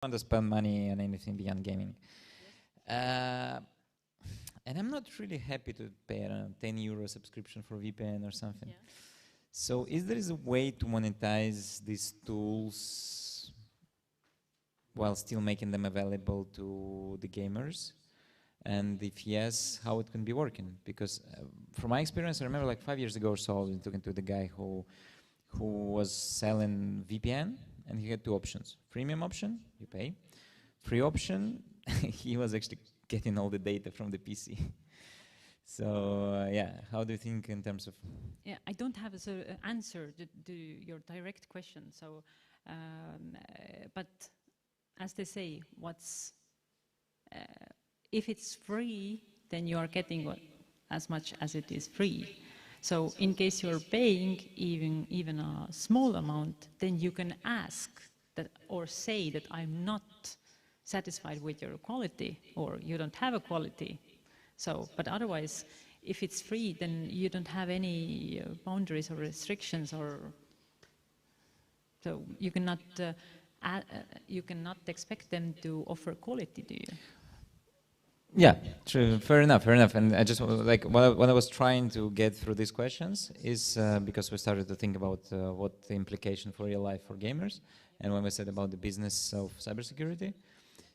want to spend money on anything beyond gaming. And I'm not really happy to pay a 10 euro subscription for VPN or something. Yeah. So is there a way to monetize these tools while still making them available to the gamers? And if yes, how it can be working? Because from my experience, I remember like 5 years ago or so, I was talking to the guy who was selling VPN, and he had two options. Freemium option, you pay. Free option, he was actually getting all the data from the PC. So yeah, how do you think in terms of? Yeah, I don't have an answer to your direct question. So, but as they say, if it's free, then you are getting as much as it is free. So in case you're paying even a small amount, then you can ask that or say that I'm not satisfied with your quality, or you don't have a quality. So, but otherwise, if it's free, then you don't have any boundaries or restrictions, or so you cannot expect them to offer quality to you. Yeah, true. Fair enough. And I just like what I was trying to get through these questions is because we started to think about what the implication for real life for gamers, and when we said about the business of cybersecurity.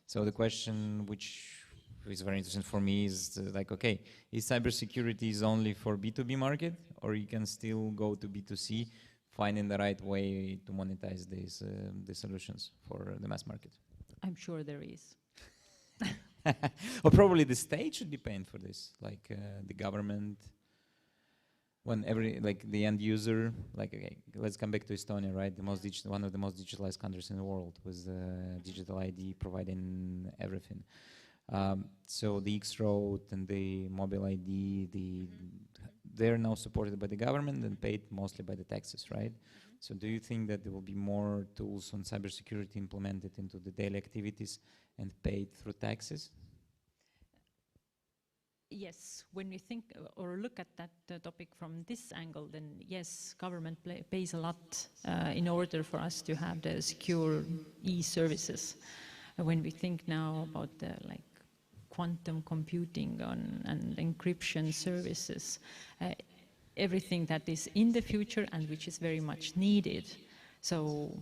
So the question, which is very interesting for me, is like, okay, is cybersecurity is only for B2B market, or you can still go to B2C, finding the right way to monetize these solutions for the mass market? I'm sure there is. Or probably the state should be paying for this, like the government. When the end user, like, okay, let's come back to Estonia, right? One of the most digitalized countries in the world, with digital ID providing everything. So the X-Road and the mobile ID, they're now supported by the government and paid mostly by the taxes, right? So do you think that there will be more tools on cybersecurity implemented into the daily activities and paid through taxes? Yes, when we think or look at that topic from this angle, then yes, government pays a lot in order for us to have the secure e-services. When we think now about the quantum computing and encryption services, everything that is in the future and which is very much needed. So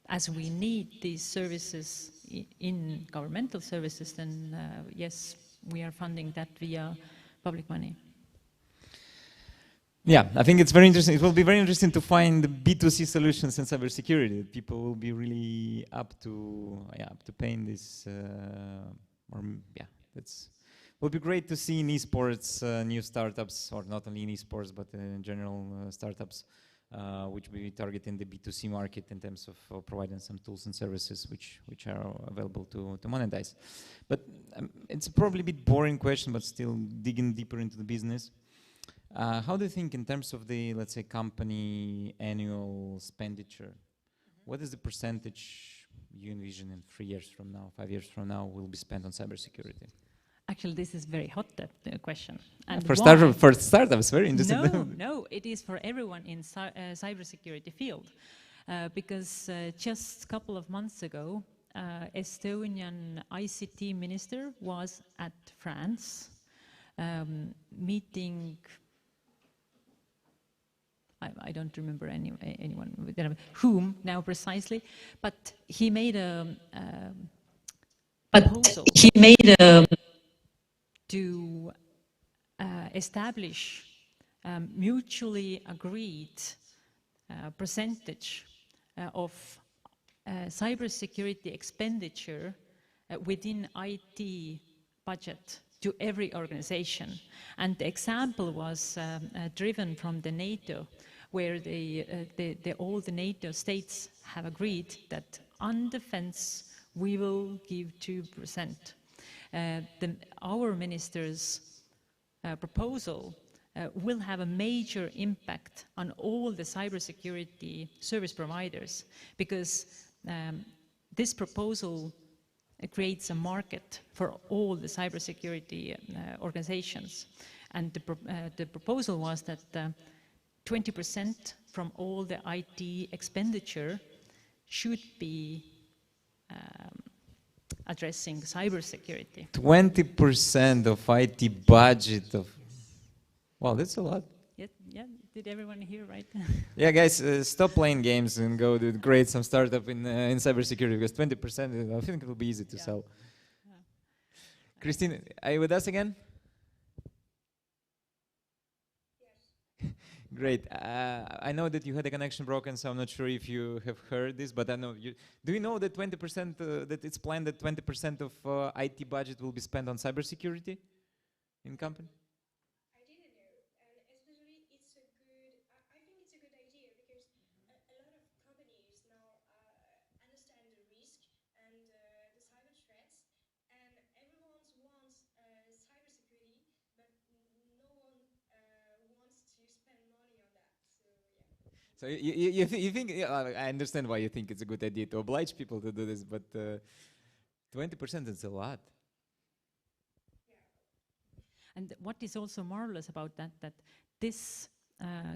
as we need these services in governmental services, then yes, we are funding that via public money. Yeah, I think it's very interesting. It will be very interesting to find the B2C solutions in cybersecurity. People will be really up to paying this. Will be great to see in esports new startups, or not only in esports but in general startups, which will be targeting the B2C market in terms of providing some tools and services which are available to monetize. But it's probably a bit boring question, but still digging deeper into the business. How do you think in terms of the, let's say, company annual expenditure, what is the percentage you envision in 3 years from now, 5 years from now will be spent on cybersecurity? Actually, this is very hot question. And for startups, very interesting. No, it is for everyone in cybersecurity field, because just a couple of months ago, Estonian ICT minister was at France, meeting. I don't remember anyone whom now precisely, but he made a proposal. To establish mutually agreed percentage of cybersecurity expenditure within IT budget to every organization. And the example was driven from the NATO, where all the NATO states have agreed that on defense we will give 2%. Our minister's proposal will have a major impact on all the cybersecurity service providers, because this proposal creates a market for all the cybersecurity organizations. And the proposal was that 20% from all the IT expenditure should be addressing cybersecurity. 20% of IT budget of... Wow, that's a lot. Yeah, did everyone hear right? Yeah, guys, stop playing games and go to create some startup in cybersecurity, because 20%, I think it will be easy to sell. Yeah. Christine, are you with us again? Great. I know that you had a connection broken, so I'm not sure if you have heard this, but I know you. Do you know that 20% that it's planned that 20% of IT budget will be spent on cybersecurity in company? I didn't know, and especially it's a good. I think it's a good idea because a lot of companies now understand the risk and the cyber threats, and everyone wants cybersecurity, but no one wants to spend money on that. So yeah. So you think, yeah, I understand why you think it's a good idea to oblige people to do this, but 20% is a lot. And what is also marvelous about that, that this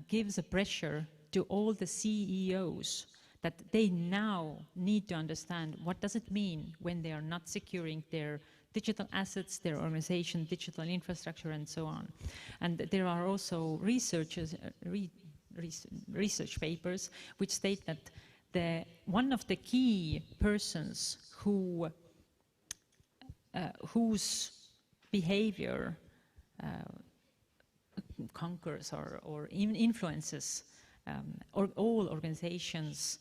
gives a pressure to all the CEOs that they now need to understand what does it mean when they are not securing their digital assets, their organization, digital infrastructure, and so on. And there are also research papers which state that one of the key persons whose behavior conquers or influences or all organizations'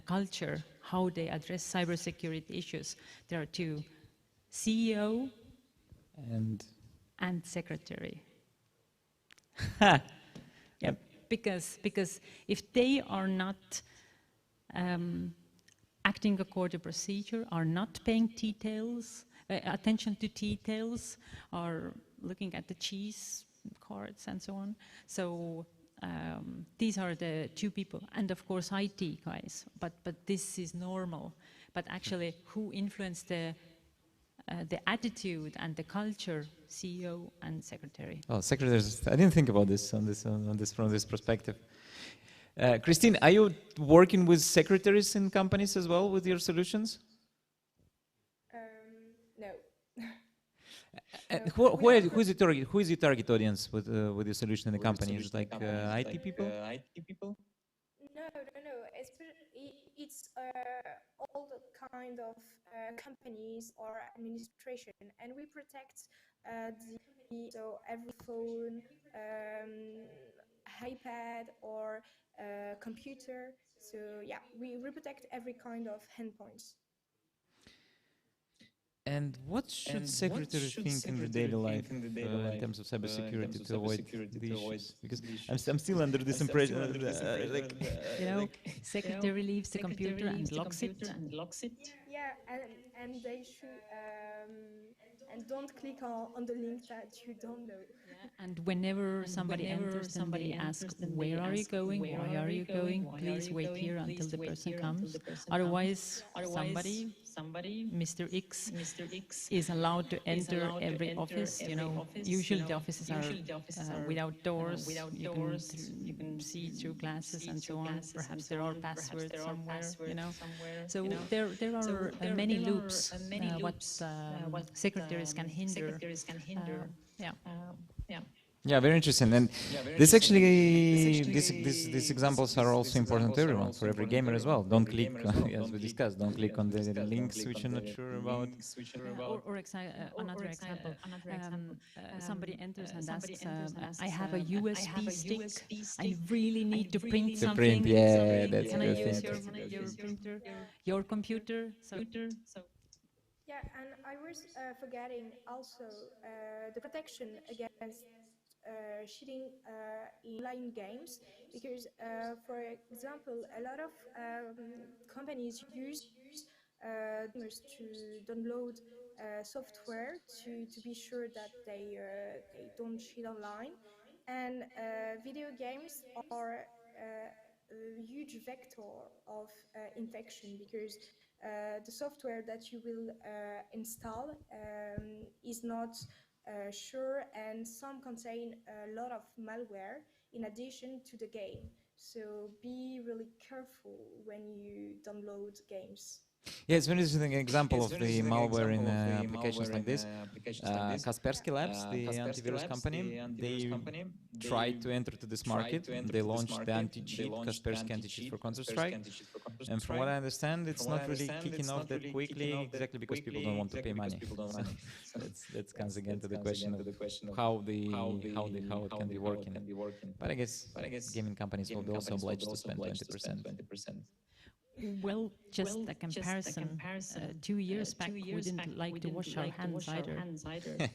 culture, how they address cybersecurity issues. There are two: CEO and secretary. Yep. Because if they are not acting according to procedure, are not paying attention to details, are looking at the cheese cards and so on. So these are the two people, and of course IT guys. But this is normal. But actually, who influenced the attitude and the culture? CEO and secretary. Oh, secretaries! I didn't think about this from this perspective. Christine, are you working with secretaries in companies as well with your solutions? No. Who is your target audience with your solution in the company? Is it like IT people? No. It's all the kind of companies or administration, and we protect so every phone, iPad, or computer. So yeah, we protect every kind of endpoints. And what should secretary think in the daily life in terms of cybersecurity to avoid the issues? Because I'm still under this impression, Secretary leaves the computer and locks it. Yeah, and they should and don't click on the link that you don't know. Yeah. And whenever somebody enters, then they ask, "Where are you going? Why are you going? Please wait here until the person comes." Otherwise, somebody, Mr. X, is allowed to enter every office. Usually the offices are without doors. You can see through glasses and so on. Perhaps there are passwords somewhere. So there are many loops what secretaries can hinder. yeah, very interesting. And this actually, these examples are also important to everyone, for every gamer as well. Don't click, as we discussed, don't click on the links which you're not sure about. Another example, somebody enters and asks, "I have a USB stick. I really need to print something. Yeah, that's Can a I good use thing. your printer, your computer?" Yeah, and I was forgetting also the protection against cheating in online games, because, for example, a lot of companies use gamers to download software to be sure that they don't cheat online, and video games are a huge vector of infection, because the software that you will install is not sure, and some contain a lot of malware in addition to the game. So be really careful when you download games. Yeah, it's an interesting example of the malware in applications like this. Kaspersky Labs, the antivirus company, they tried to enter to this market. They launched the anti-cheat, Kaspersky anti-cheat for Counter-Strike. And from what I understand, it's not really kicking off that quickly, exactly because people don't want to pay money. So that comes again to the question of how it can be working. But I guess gaming companies will be also obliged to spend 20%. Well, just a comparison. 2 years back, we didn't like to wash our hands either.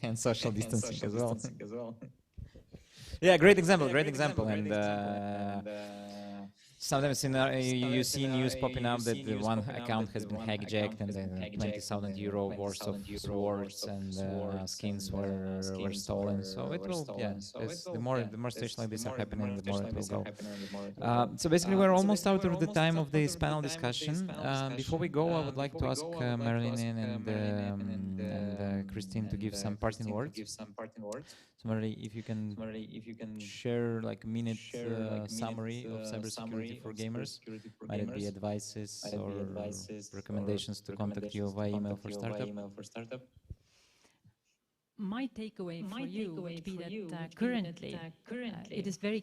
And social distancing as well. Yeah, great example, and sometimes you see news popping up that the one account has been hijacked and then 20,000 euro worth of swords and skins were stolen. So it will, yeah, the more situations like this are happening, the more it will go. So basically, we're almost out of the time of this panel discussion. Before we go, I would like to ask Marilyn and Christine to give some parting words. So Marilyn, if you can share like a minute summary of cybersecurity for gamers, might it be advices or recommendations to contact you via email for startup? My takeaway for you would be that currently it is very